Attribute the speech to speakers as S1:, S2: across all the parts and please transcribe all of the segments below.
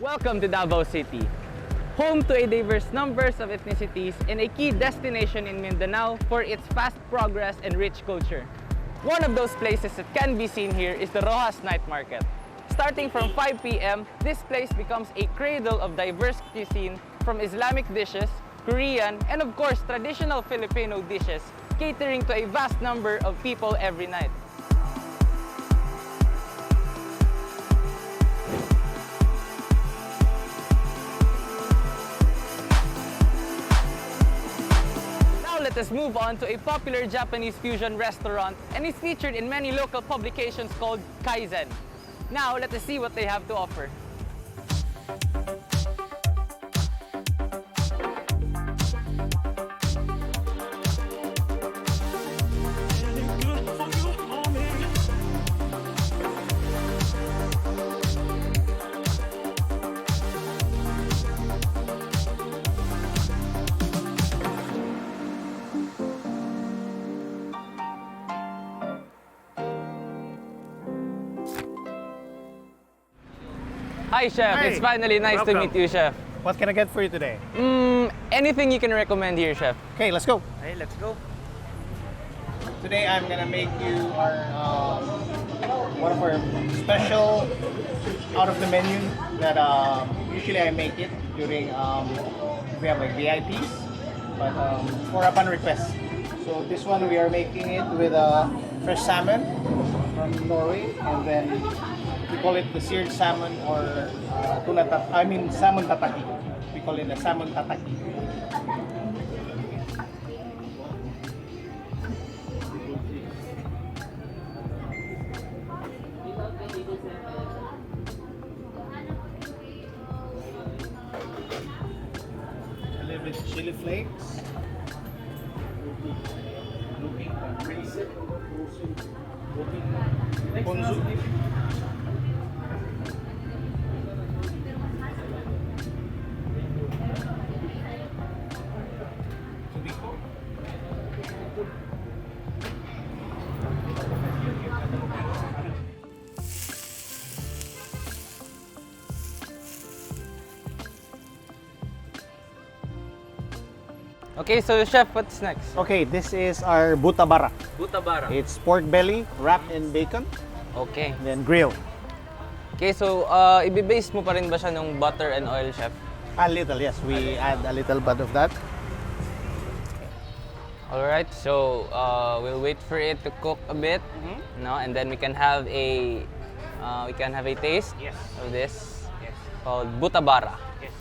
S1: Welcome to Davao City, home to a diverse numbers of ethnicities and a key destination in Mindanao for its fast progress and rich culture. One of those places that can be seen here is the Rojas Night Market. Starting from 5 p.m., this place becomes a cradle of diverse cuisine from Islamic dishes, Korean, and of course traditional Filipino dishes, catering to a vast number of people every night. Let us move on to a popular Japanese fusion restaurant and is featured in many local publications called Kaizen. Now, let us see what they have to offer. Hi, Chef.
S2: Hi.
S1: It's finally nice to
S2: Welcome.
S1: meet you, Chef.
S2: What can I get for you today?
S1: Anything you can recommend here, Chef?
S2: Okay, let's go.
S3: Hey, let's go.
S2: Today I'm gonna make you our one of our special out of the menu that usually I make it during if we have like VIPs, but for upon request. So this one we are making it with fresh salmon from Norway, and then we call it the seared salmon or salmon tataki. We call it the salmon tataki. A little bit chili flakes. Ponzu.
S1: Okay, so Chef, what's next?
S2: Okay, this is our butabara.
S1: Butabara.
S2: It's pork belly wrapped in bacon,
S1: Okay.
S2: then grilled.
S1: Okay, so ibe-base mo pa rin ba siya ng butter and oil, Chef?
S2: A little, yes. We add a little bit of that.
S1: All right, so we'll wait for it to cook a bit, no, and then we can have a taste
S2: Yes.
S1: of this
S2: Yes.
S1: called butabara.
S2: Yes.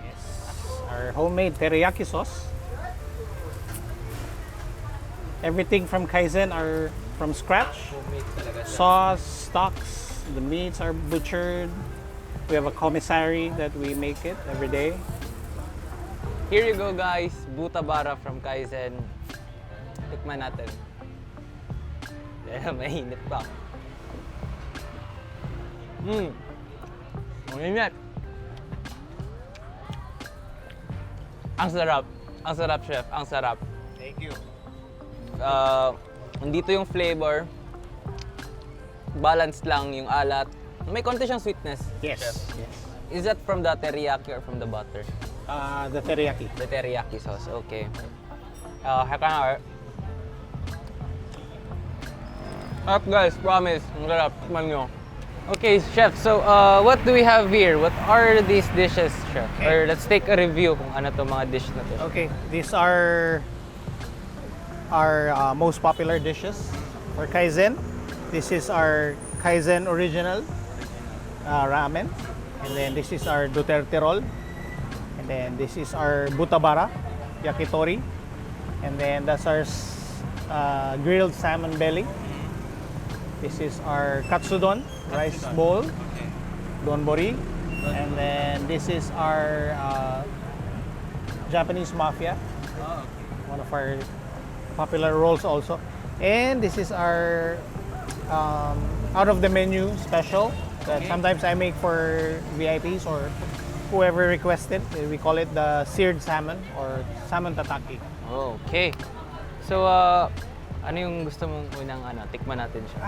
S2: Yes. Our homemade teriyaki sauce. Everything from Kaizen are from scratch.
S1: Homemade talaga siya.
S2: Sauce, stocks, the meats are butchered. We have a commissary that we make it every day.
S1: Here you go, guys, butabara from Kaizen. Tikman natin. Mainit pa. Mainit. Ang sarap. Ang sarap, Chef. Ang sarap.
S2: Thank you.
S1: Nandito yung flavor. Balanced lang yung alat. May konti siyang sweetness.
S2: Yes.
S1: Chef.
S2: Yes.
S1: Is that from the teriyaki or from the butter?
S2: The teriyaki.
S1: The teriyaki sauce, okay. Haka Up guys, promise. Ang sarap. Tikman nyo. Okay, Chef. So, what do we have here? What are these dishes, Chef?
S2: Okay.
S1: Or let's take a review kung ano to mga dish na to.
S2: Okay, these are our most popular dishes for Kaizen. This is our Kaizen original ramen, and then this is our Duterte roll, and then this is our butabara yakitori, and then that's our grilled salmon belly. This is our katsudon rice bowl, donbori, and then this is our Japanese mafia, one of our popular rolls also. And this is our out of the menu special that sometimes I make for VIPs or whoever requested. We call it the seared salmon or salmon tataki.
S1: Okay. So, ano yung gusto mong unang tikman natin siya?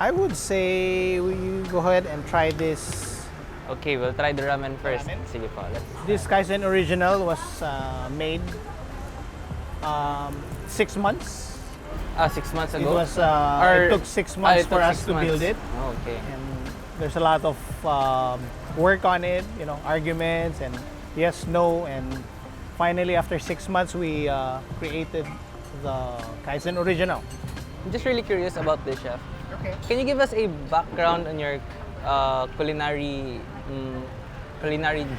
S2: I would say we go ahead and try this.
S1: Okay, we'll try the ramen first.
S2: Ramen?
S1: Sige po, let's...
S2: This Kaizen original was made 6 months.
S1: 6 months
S2: It
S1: ago?
S2: was
S1: Or-
S2: it took 6 months
S1: it
S2: for
S1: took
S2: us
S1: 6
S2: to build
S1: months.
S2: it,
S1: Oh, okay.
S2: and there's a lot of work on it. You know, arguments and yes, no, and finally after 6 months we created the Kaizen original.
S1: I'm just really curious about this, chef.
S2: Okay.
S1: Can you give us a background on your culinary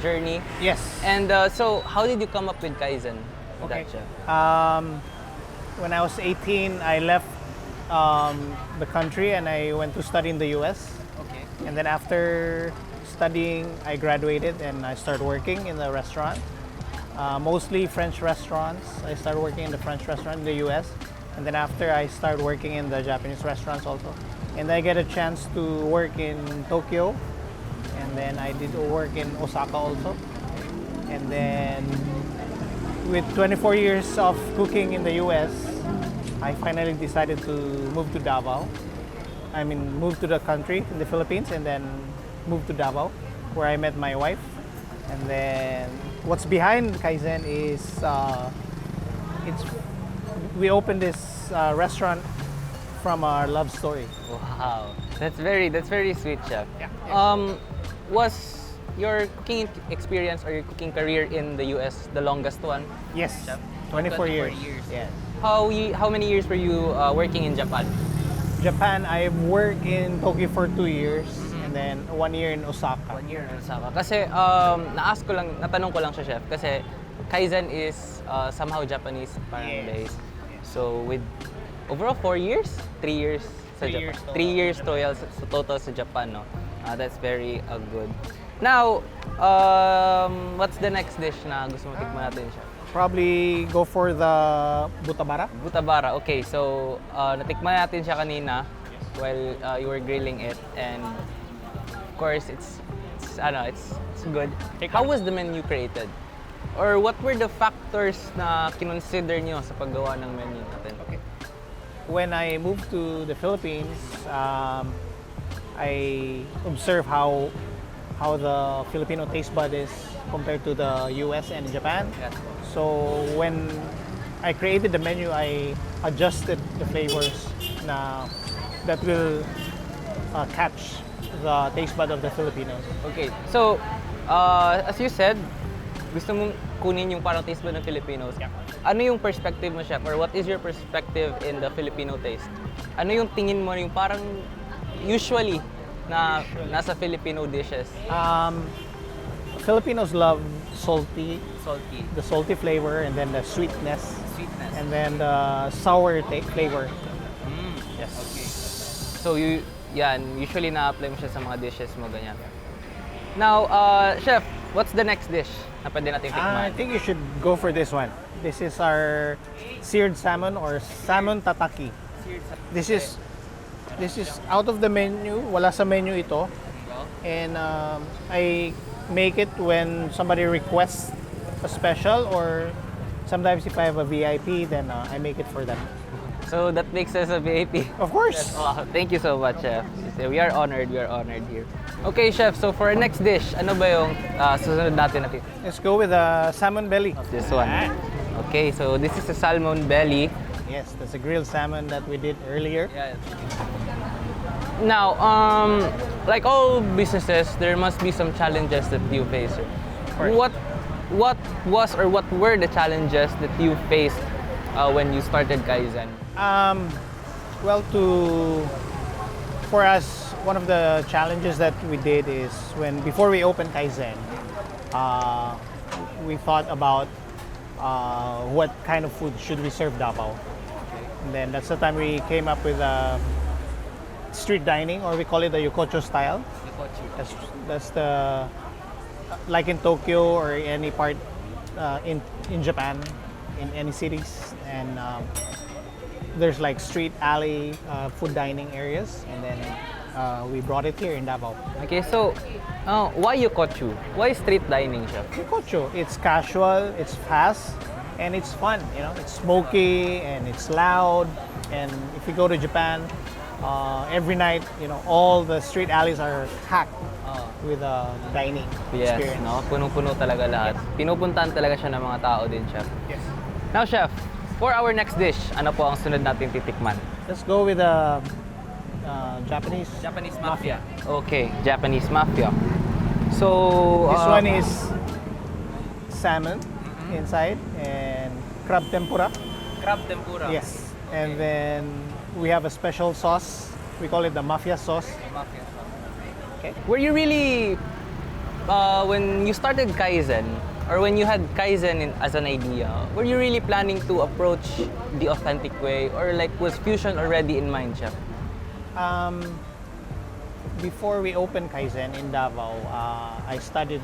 S1: journey?
S2: Yes.
S1: And so, how did you come up with Kaizen? With
S2: Okay.
S1: that, chef?
S2: When I was 18, I left the country and I went to study in the US.
S1: Okay.
S2: And then after studying, I graduated and I started working in the restaurant. Mostly French restaurants. I started working in the French restaurant in the US. And then after, I started working in the Japanese restaurants also. And I get a chance to work in Tokyo. And then I did work in Osaka also. And then with 24 years of cooking in the US, I finally decided to move to Davao. I mean, move to the country in the Philippines and then move to Davao, where I met my wife. And then what's behind Kaizen is we opened this restaurant from our love story.
S1: Wow, that's very sweet, chef.
S2: Yeah.
S1: Was your cooking experience or your cooking career in the US the longest one?
S2: Yes,
S1: Chef?
S2: 24 years.
S1: 24 years.
S2: Yeah.
S1: How many years were you working in Japan?
S2: Japan, I worked in Tokyo for 2 years and then 1 year in Osaka.
S1: 1 year in Osaka. Kasi natanong ko lang siya, chef, kasi Kaizen is somehow Japanese parang
S2: Yes.
S1: base. So with overall 4 years, 3 years sa
S2: 3
S1: Japan.
S2: years total.
S1: 3 years total sa Japan, no. That's very good. Now, what's the next dish na gusto mo tikman natin, chef?
S2: Probably go for the butabara.
S1: Butabara. Okay, so natikman natin siya kanina while you were grilling it, and of course it's good. How was the menu created? Or what were the factors na kinonsider nyo sa paggawa ng menu natin?
S2: Okay. When I moved to the Philippines, I observed how the Filipino taste bud is compared to the US and Japan.
S1: Yes.
S2: So when I created the menu, I adjusted the flavors that will catch the taste bud of the Filipinos.
S1: Okay, so as you said, gusto mong kunin yung parang taste bud ng Filipinos.
S2: Yeah.
S1: Ano yung perspective mo, chef? Or what is your perspective in the Filipino taste? Ano yung tingin mo yung parang usually na nasa Filipino dishes?
S2: Filipinos love salty,
S1: Salty.
S2: the salty flavor, and then the sweetness,
S1: Sweetness.
S2: and then the sour flavor. Yes.
S1: Okay. So usually na-apply mo siya sa mga dishes mo, ganyan. Now, chef, what's the next dish na pwede natin
S2: I
S1: tikman?
S2: think you should go for this one. This is our seared salmon or salmon tataki. This is out of the menu. Wala sa menu ito. And I make it when somebody requests a special, or sometimes if I have a VIP, then I make it for them.
S1: So that makes us a VIP.
S2: Of course.
S1: Wow, thank you so much, chef. We are honored here. Okay, chef, so for our next dish, ano ba yung susunod natin?
S2: Let's go with the salmon belly.
S1: This one. Okay, so this is a salmon belly.
S2: Yes, that's a grilled salmon that we did earlier.
S1: Yeah. Now, like all businesses, there must be some challenges that you face.
S2: course.
S1: What was or what were the challenges that you faced when you started Kaizen?
S2: Well, for us, one of the challenges that we did is before we opened Kaizen, we thought about what kind of food should we serve Davao. And then that's the time we came up with street dining, or we call it the yokocho style. That's the like in Tokyo or any part in Japan, in any cities, and there's like street alley food dining areas, and then we brought it here in Davao.
S1: Okay, so why yokochu? Why street dining, chef?
S2: Yokocho, it's casual, it's fast, and it's fun. You know, it's smoky and it's loud. And if you go to Japan, Every night, all the street alleys are packed with dining
S1: Yes,
S2: experience.
S1: no? Punong-puno talaga lahat. Pinupuntahan talaga siya ng mga tao din, chef.
S2: Yes.
S1: Now, chef, for our next dish, ano po ang sunod natin titikman?
S2: Let's go with the Japanese.
S1: Japanese mafia. Okay, Japanese mafia. So,
S2: This one is salmon inside and crab tempura.
S1: crab tempura.
S2: Yes. And then we have a special sauce. We call it the mafia sauce.
S1: Mafia.
S2: Okay.
S1: Were you really, when you started Kaizen, or when you had Kaizen as an idea, were you really planning to approach the authentic way, or like was fusion already in mind, chef?
S2: Before we opened Kaizen in Davao, I studied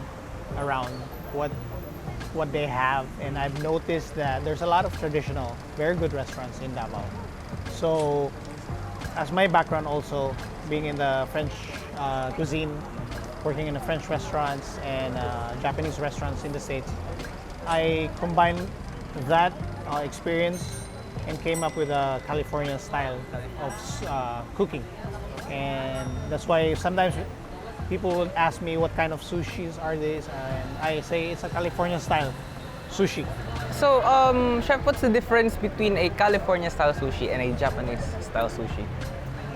S2: around what they have, and I've noticed that there's a lot of traditional, very good restaurants in Davao. So, as my background also being in the French cuisine, working in the French restaurants and Japanese restaurants in the States, I combined that experience and came up with a California style of cooking. And that's why sometimes people would ask me what kind of sushis are these, and I say it's a California style sushi.
S1: So, chef, what's the difference between a California style sushi and a Japanese style sushi?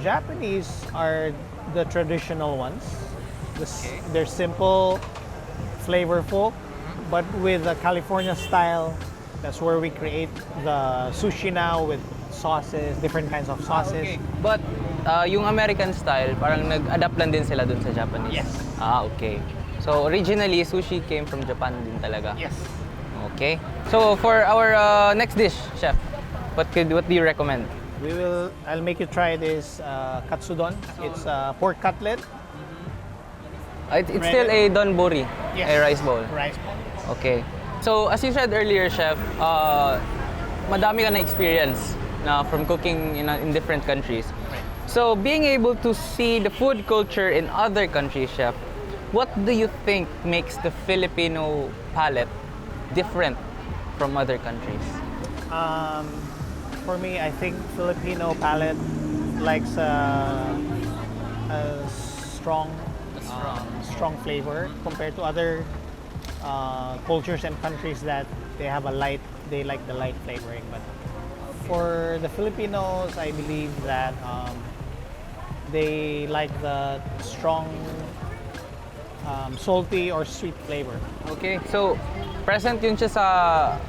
S2: Japanese are the traditional ones. They're simple, flavorful, but with the California style, that's where we create the sushi now with sauces, different kinds of sauces.
S1: But yung American style, parang nag-adapt lang din sila dun sa Japanese?
S2: Yes.
S1: Okay. So originally, sushi came from Japan din talaga?
S2: Yes.
S1: Okay. So for our next dish, chef, what do you recommend?
S2: I'll make you try this katsudon. It's a pork cutlet.
S1: It's still a donbori,
S2: Yes.
S1: a rice bowl.
S2: Rice bowl.
S1: Okay. So as you said earlier, chef, madami ka na experience na from cooking in different countries. So being able to see the food culture in other countries, chef, what do you think makes the Filipino palate different from other countries?
S2: For me, I think Filipino palate likes a strong flavor compared to other cultures and countries that they like the light flavoring. But for the Filipinos, I believe that they like the strong salty or sweet flavor.
S1: Okay, so present yun siya sa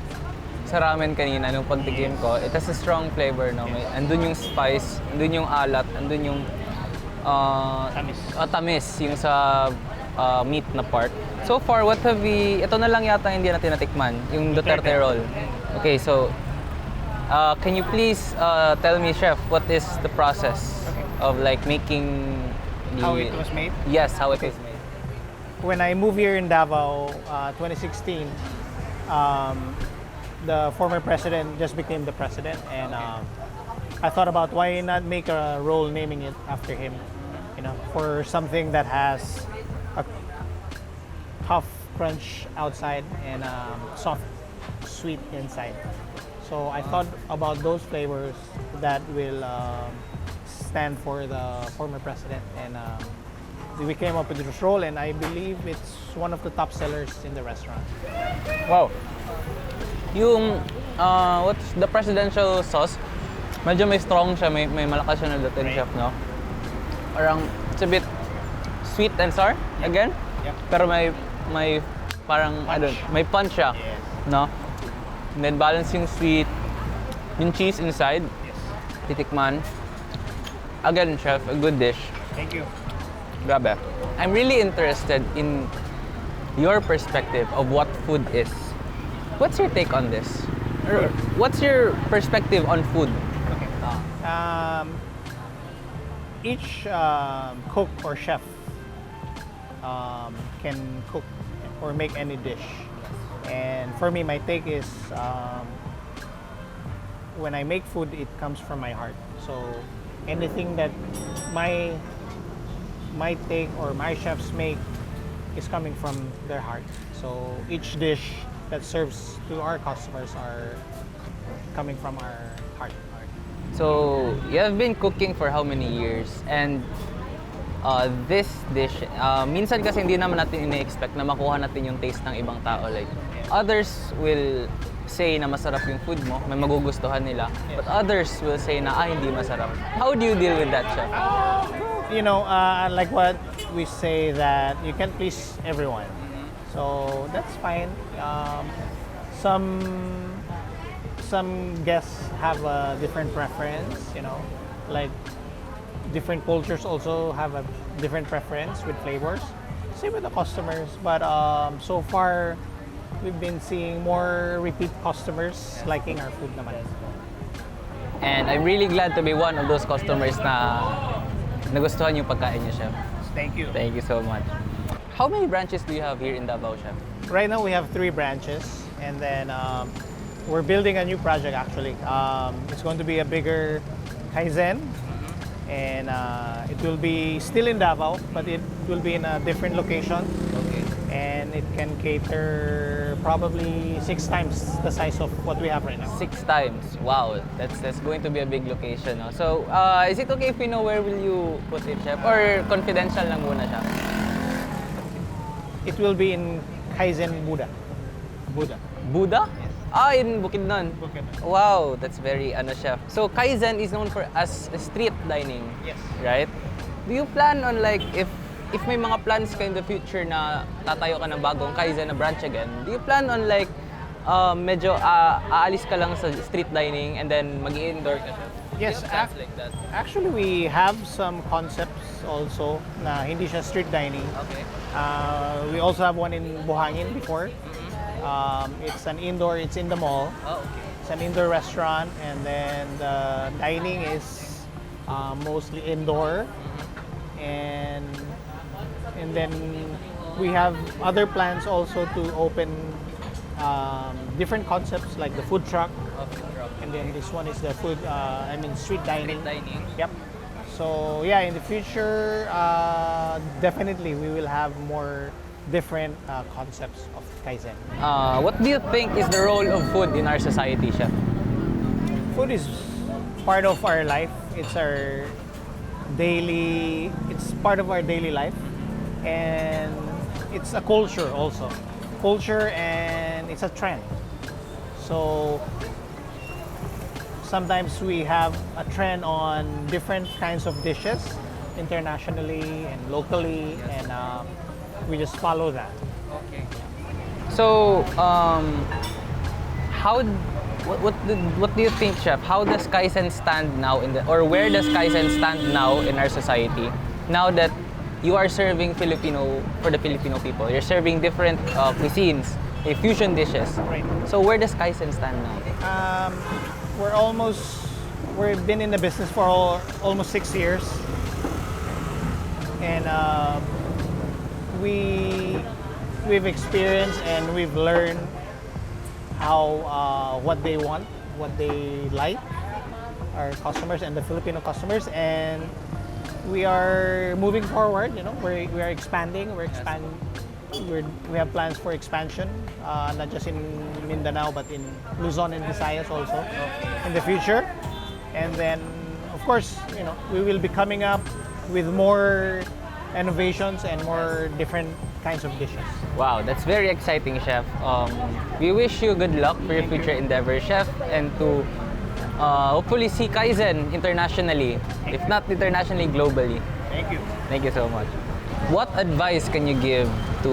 S1: ramen kanina nung pagtikim ko. It has a strong flavor, no? Andun yung spice, andun yung alat, andun yung tamis yung sa meat na part. So far, ito na lang yata hindi natin natikman, yung Duterte roll. Okay, so can you please tell me, chef, what is the process of like making
S2: How it was made?
S1: Yes, how it was made.
S2: When I moved here in Davao, 2016, the former president just became the president, and I thought about why not make a roll naming it after him, for something that has a tough crunch outside and soft, sweet inside. So I thought about those flavors that will stand for the former president, and we came up with this roll, and I believe it's one of the top sellers in the restaurant.
S1: Wow. Yung what's the presidential sauce? Medyo may strong siya, may malakas siya na dating, chef, no? Parang it's a bit sweet and sour again.
S2: Yep.
S1: Pero may parang
S2: Punch.
S1: may punch siya,
S2: Yes.
S1: no? And then balance yung sweet, yung cheese inside.
S2: Yes.
S1: Titikman. Again, chef, a good dish.
S2: Thank you.
S1: Grabe. I'm really interested in your perspective of what food is. What's your take on this? Or what's your perspective on food?
S2: Okay. Each cook or chef can cook or make any dish. And for me, my take is when I make food, it comes from my heart. So anything that my take or my chefs make is coming from their heart. So each dish that serves to our customers are coming from our heart.
S1: So, you have been cooking for how many years? And this dish, minsan kasi hindi naman natin ine-expect na makuha natin yung taste ng ibang tao. Like, others will say na masarap yung food mo, may magugustuhan nila. But others will say na, hindi masarap. How do you deal with that, chef?
S2: You know, like what we say that you can't please everyone. So that's fine. Some guests have a different preference, you know, like different cultures also have a different preference with flavors. Same with the customers, but so far we've been seeing more repeat customers liking our food naman.
S1: And I'm really glad to be one of those customers na nagustuhan yung pagkain niyo, chef.
S2: Thank you.
S1: Thank you so much. How many branches do you have here in Davao, chef?
S2: Right now we have 3 branches, and then we're building a new project actually. It's going to be a bigger Kaizen, and it will be still in Davao, but it will be in a different location.
S1: Okay.
S2: And it can cater probably 6 times the size of what we have right now.
S1: 6 times. Wow, that's going to be a big location. No? So, is it okay if we know where will you put it, chef? Or confidential lang muna siya?
S2: It will be in Kaizen Buda.
S1: Buda? In Bukidnon. Wow, that's very chef. So Kaizen is known for as street dining.
S2: Yes.
S1: Right? Do you plan on like if may mga plans ka in the future na tatayo ka ng bagong Kaizen na branch again, do you plan on like medyo aalis ka lang sa street dining and then mag-indoor ka siya?
S2: Yes,
S1: Do you have plans like that?
S2: actually we have some concepts also na hindi siya street dining.
S1: Okay.
S2: We also have one in Buhangin before. It's an indoor, it's in the mall.
S1: Oh, okay.
S2: It's an indoor restaurant, and then the dining is mostly indoor. And then we have other plans also to open different concepts like the food truck. And then this one is the food, street dining.
S1: Street dining.
S2: Yep. So yeah, in the future, definitely we will have more different concepts of Kaizen.
S1: What do you think is the role of food in our society, chef?
S2: Food is part of our life. It's part of our daily life, and it's a culture also. Culture, and it's a trend. So sometimes we have a trend on different kinds of dishes internationally and locally, and we just follow that.
S1: Okay. So, what do you think, chef? How does Kaizen stand now or where does Kaizen stand now in our society? Now that you are serving for the Filipino people, you're serving different cuisines, fusion dishes.
S2: Right.
S1: So where does Kaizen stand now?
S2: We've been in the business for almost 6 years, and we've experienced and we've learned how what they want, what they like, our customers and the Filipino customers, and we are moving forward. You know, we are expanding. We have plans for expansion, not just in Mindanao but in Luzon and Visayas also in the future. And then, of course, you know, we will be coming up with more innovations and more different kinds of dishes.
S1: Wow, that's very exciting, chef. We wish you good luck for your future endeavors, chef, and to hopefully see Kaizen internationally, if not internationally, globally.
S2: Thank you.
S1: Thank you so much. What advice can you give to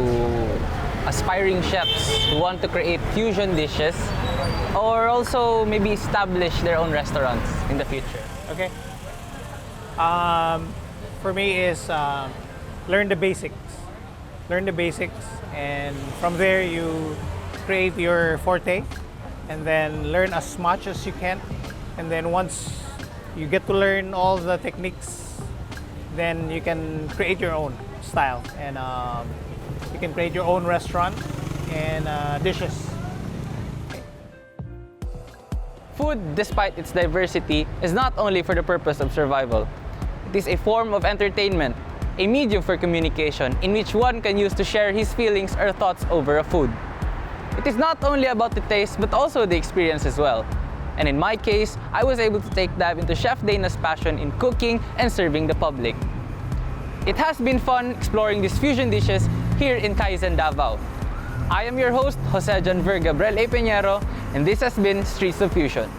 S1: aspiring chefs who want to create fusion dishes or also maybe establish their own restaurants in the future?
S2: Okay. For me is learn the basics. Learn the basics, and from there you create your forte, and then learn as much as you can. And then once you get to learn all the techniques, then you can create your own style, and you can create your own restaurant and dishes.
S1: Food, despite its diversity, is not only for the purpose of survival. It is a form of entertainment, a medium for communication in which one can use to share his feelings or thoughts over a food. It is not only about the taste but also the experience as well. And in my case, I was able to take that into Chef Dana's passion in cooking and serving the public. It has been fun exploring these fusion dishes here in Kaizen Davao. I am your host, Jose Janver Gabriel A. Peñero, and this has been Streets of Fusion.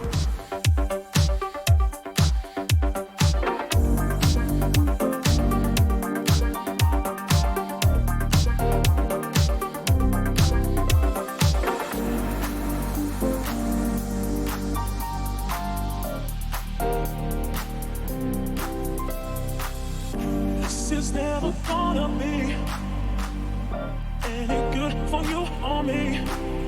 S3: This is never gonna be any good for you or me.